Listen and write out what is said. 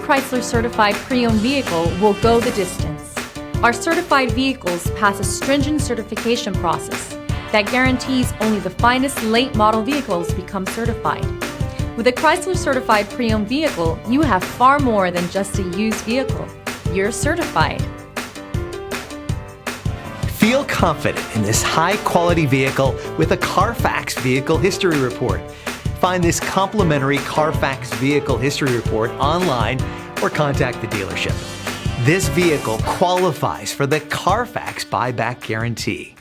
Chrysler certified pre-owned vehicle will go the distance. Our certified vehicles pass a stringent certification process that guarantees only the finest late model vehicles become certified. With a Chrysler certified pre-owned vehicle, you have far more than just a used vehicle. You're certified. Feel confident in this high-quality vehicle with a Carfax Vehicle History Report. Find this complimentary Carfax Vehicle History Report online or contact the dealership. This vehicle qualifies for the Carfax Buyback Guarantee.